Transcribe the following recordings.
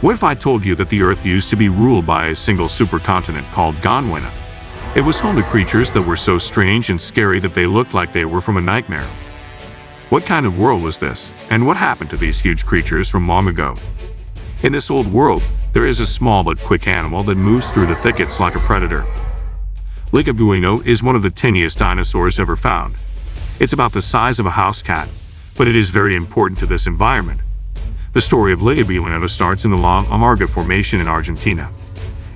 What if I told you that the Earth used to be ruled by a single supercontinent called Gondwana? It was home to creatures that were so strange and scary that they looked like they were from a nightmare. What kind of world was this, and what happened to these huge creatures from long ago? In this old world, there is a small but quick animal that moves through the thickets like a predator. Ligabueino is one of the tiniest dinosaurs ever found. It's about the size of a house cat, but it is very important to this environment. The story of Ligabueino starts in the La Amarga Formation in Argentina.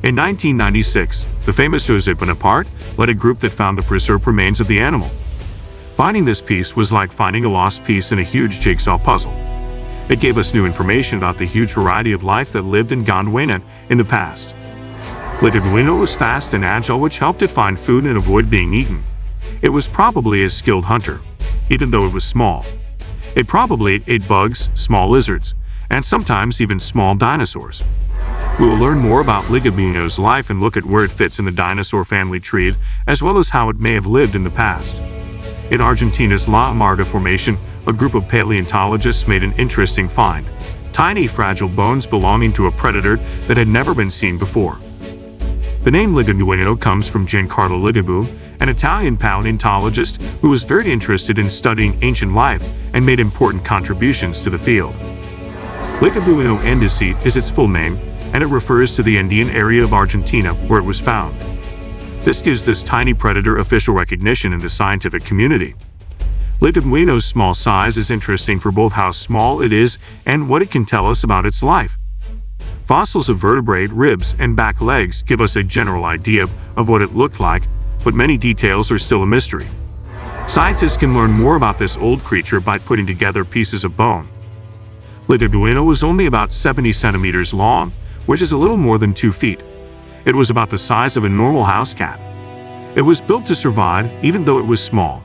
In 1996, the famous José Bonaparte led a group that found the preserved remains of the animal. Finding this piece was like finding a lost piece in a huge jigsaw puzzle. It gave us new information about the huge variety of life that lived in Gondwana in the past. Ligabueino was fast and agile, which helped it find food and avoid being eaten. It was probably a skilled hunter, even though it was small. It probably ate bugs, small lizards, and sometimes even small dinosaurs. We will learn more about Ligabueino's life and look at where it fits in the dinosaur family tree, as well as how it may have lived in the past. In Argentina's La Amarga Formation, a group of paleontologists made an interesting find: tiny, fragile bones belonging to a predator that had never been seen before. The name Ligabueino comes from Giancarlo Ligabue, an Italian paleontologist who was very interested in studying ancient life and made important contributions to the field. Ligabueino Andesi is its full name, and it refers to the Andean area of Argentina where it was found. This gives this tiny predator official recognition in the scientific community. Ligabueino's small size is interesting for both how small it is and what it can tell us about its life. Fossils of vertebrate ribs and back legs give us a general idea of what it looked like, but many details are still a mystery. Scientists can learn more about this old creature by putting together pieces of bone. Ligabueino was only about 70 centimeters long, which is a little more than 2 feet. It was about the size of a normal house cat. It was built to survive, even though it was small.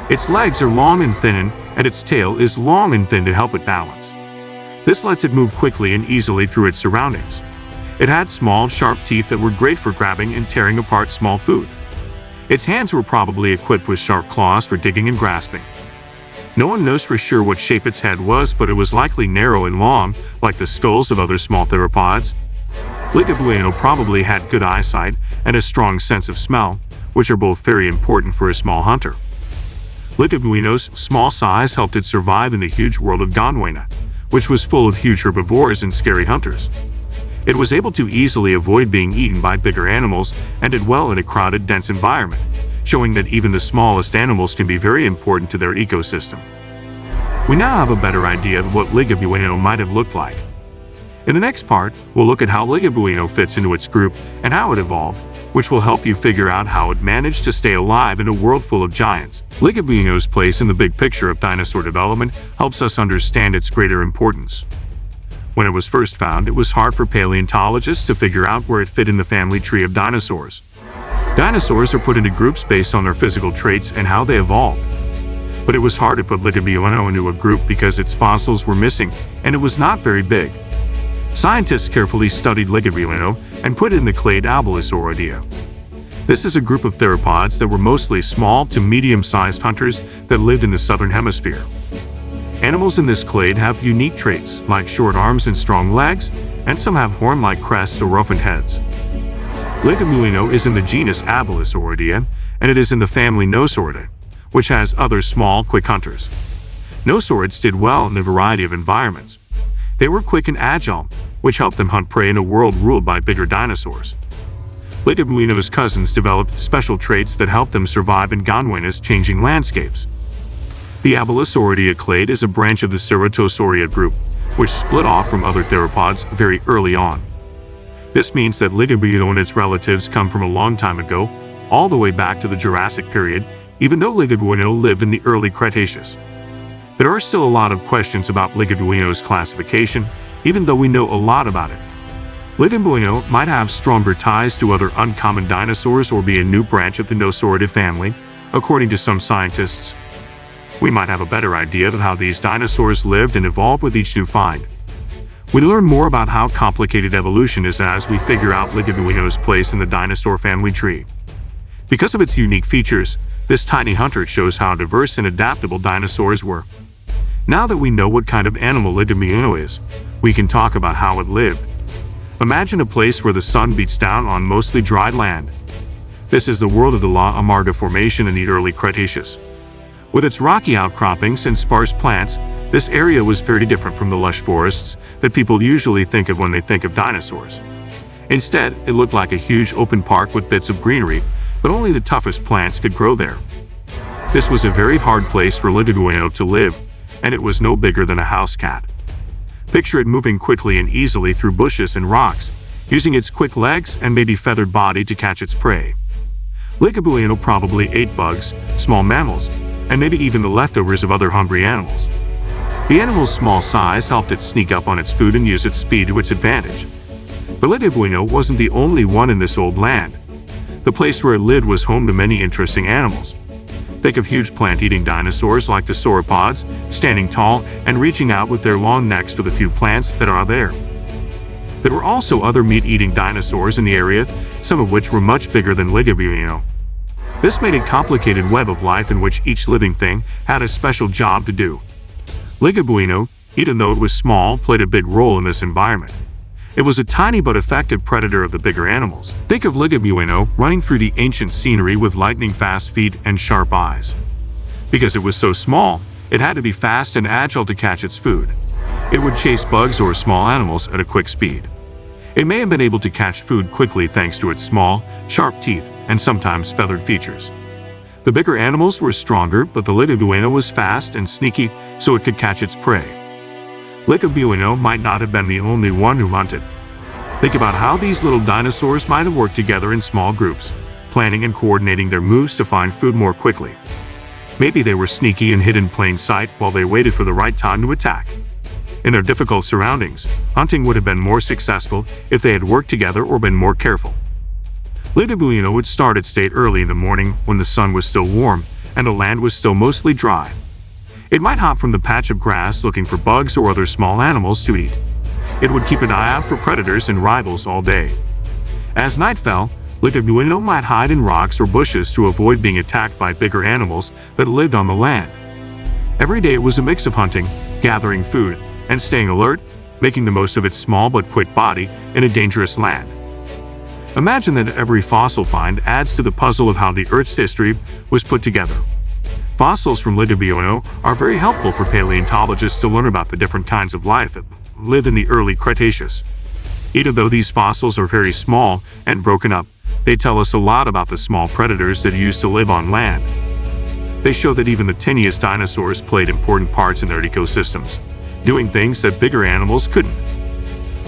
Its legs are long and thin, and its tail is long and thin to help it balance. This lets it move quickly and easily through its surroundings. It had small, sharp teeth that were great for grabbing and tearing apart small food. Its hands were probably equipped with sharp claws for digging and grasping. No one knows for sure what shape its head was, but it was likely narrow and long, like the skulls of other small theropods. Ligabueino probably had good eyesight and a strong sense of smell, which are both very important for a small hunter. Ligabueino's small size helped it survive in the huge world of Gondwana, which was full of huge herbivores and scary hunters. It was able to easily avoid being eaten by bigger animals and did well in a crowded, dense environment, showing that even the smallest animals can be very important to their ecosystem. We now have a better idea of what Ligabueino might have looked like. In the next part, we'll look at how Ligabueino fits into its group and how it evolved, which will help you figure out how it managed to stay alive in a world full of giants. Ligabueino's place in the big picture of dinosaur development helps us understand its greater importance. When it was first found, it was hard for paleontologists to figure out where it fit in the family tree of dinosaurs. Dinosaurs are put into groups based on their physical traits and how they evolved. But it was hard to put Ligabueino into a group because its fossils were missing and it was not very big. Scientists carefully studied Ligabueino and put it in the clade Abelisauridae. This is a group of theropods that were mostly small to medium-sized hunters that lived in the southern hemisphere. Animals in this clade have unique traits like short arms and strong legs, and some have horn-like crests or roughened heads. Ligabueino is in the genus Abelisauridae, and it is in the family Dinosauridae, which has other small, quick hunters. Dinosaurids did well in a variety of environments. They were quick and agile, which helped them hunt prey in a world ruled by bigger dinosaurs. Ligabueino's cousins developed special traits that helped them survive in Gondwana's changing landscapes. The Abelisauridae clade is a branch of the Ceratosauria group, which split off from other theropods very early on. This means that Ligabueino and its relatives come from a long time ago, all the way back to the Jurassic period, even though Ligabueino lived in the early Cretaceous. There are still a lot of questions about Ligabueino's classification, even though we know a lot about it. Ligabueino might have stronger ties to other uncommon dinosaurs or be a new branch of the Dinosauridae family, according to some scientists. We might have a better idea of how these dinosaurs lived and evolved with each new find. We learn more about how complicated evolution is as we figure out Ligabueino's place in the dinosaur family tree. Because of its unique features, this tiny hunter shows how diverse and adaptable dinosaurs were. Now that we know what kind of animal Ligabueino is, we can talk about how it lived, Imagine a place where the sun beats down on mostly dry land. This is the world of the La Amarga Formation in the early Cretaceous. With its rocky outcroppings and sparse plants, this area was very different from the lush forests that people usually think of when they think of dinosaurs. Instead, it looked like a huge open park with bits of greenery, but only the toughest plants could grow there. This was a very hard place for Ligabueino to live, and it was no bigger than a house cat. Picture it moving quickly and easily through bushes and rocks, using its quick legs and maybe feathered body to catch its prey. Ligabueino probably ate bugs, small mammals, and maybe even the leftovers of other hungry animals. The animal's small size helped it sneak up on its food and use its speed to its advantage. But Ligabueino wasn't the only one in this old land. The place where it lived was home to many interesting animals. Think of huge plant-eating dinosaurs like the Theropods, standing tall and reaching out with their long necks to the few plants that are there. There were also other meat-eating dinosaurs in the area, some of which were much bigger than Ligabueino. This made a complicated web of life in which each living thing had a special job to do. Ligabueino, even though it was small, played a big role in this environment. It was a tiny but effective predator of the bigger animals. Think of Ligabueino running through the ancient scenery with lightning-fast feet and sharp eyes. Because it was so small, it had to be fast and agile to catch its food. It would chase bugs or small animals at a quick speed. It may have been able to catch food quickly thanks to its small, sharp teeth and sometimes feathered features. The bigger animals were stronger, but the Ligabueino was fast and sneaky, so it could catch its prey. Ligabueino might not have been the only one who hunted. Think about how these little dinosaurs might have worked together in small groups, planning and coordinating their moves to find food more quickly. Maybe they were sneaky and hid in plain sight while they waited for the right time to attack. In their difficult surroundings, hunting would have been more successful if they had worked together or been more careful. Ligabueino would start its day early in the morning when the sun was still warm and the land was still mostly dry. It might hop from the patch of grass looking for bugs or other small animals to eat. It would keep an eye out for predators and rivals all day. As night fell, Ligabueino might hide in rocks or bushes to avoid being attacked by bigger animals that lived on the land. Every day it was a mix of hunting, gathering food, and staying alert, making the most of its small but quick body in a dangerous land. Imagine that every fossil find adds to the puzzle of how the Earth's history was put together. Fossils from Ligabueino are very helpful for paleontologists to learn about the different kinds of life that lived in the early Cretaceous. Even though these fossils are very small and broken up, they tell us a lot about the small predators that used to live on land. They show that even the tiniest dinosaurs played important parts in their ecosystems, doing things that bigger animals couldn't.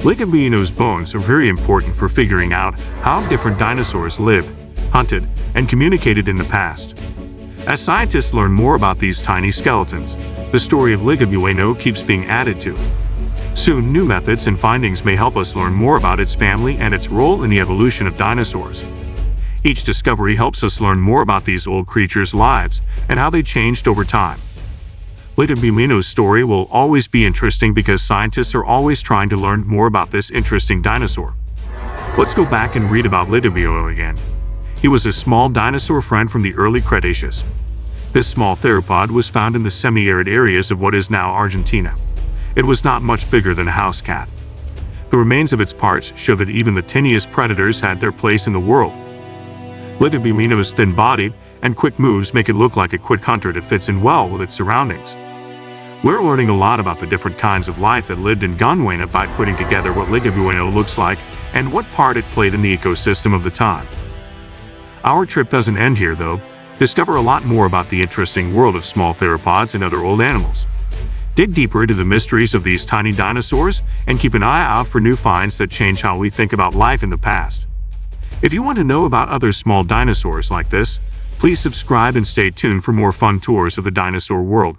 Ligabueino's bones are very important for figuring out how different dinosaurs lived, hunted, and communicated in the past. As scientists learn more about these tiny skeletons, the story of Ligabueino keeps being added to. Soon, new methods and findings may help us learn more about its family and its role in the evolution of dinosaurs. Each discovery helps us learn more about these old creatures' lives and how they changed over time. Ligabueino's story will always be interesting because scientists are always trying to learn more about this interesting dinosaur. Let's go back and read about Ligabueino again. He was a small dinosaur friend from the early Cretaceous. This small theropod was found in the semi-arid areas of what is now Argentina. It was not much bigger than a house cat. The remains of its parts show that even the tiniest predators had their place in the world. Ligabueino's thin-bodied and quick moves make it look like a quick hunter that fits in well with its surroundings. We're learning a lot about the different kinds of life that lived in Gondwana by putting together what Ligabueino looks like and what part it played in the ecosystem of the time. Our trip doesn't end here, though. Discover a lot more about the interesting world of small theropods and other old animals. Dig deeper into the mysteries of these tiny dinosaurs and keep an eye out for new finds that change how we think about life in the past. If you want to know about other small dinosaurs like this, please subscribe and stay tuned for more fun tours of the dinosaur world.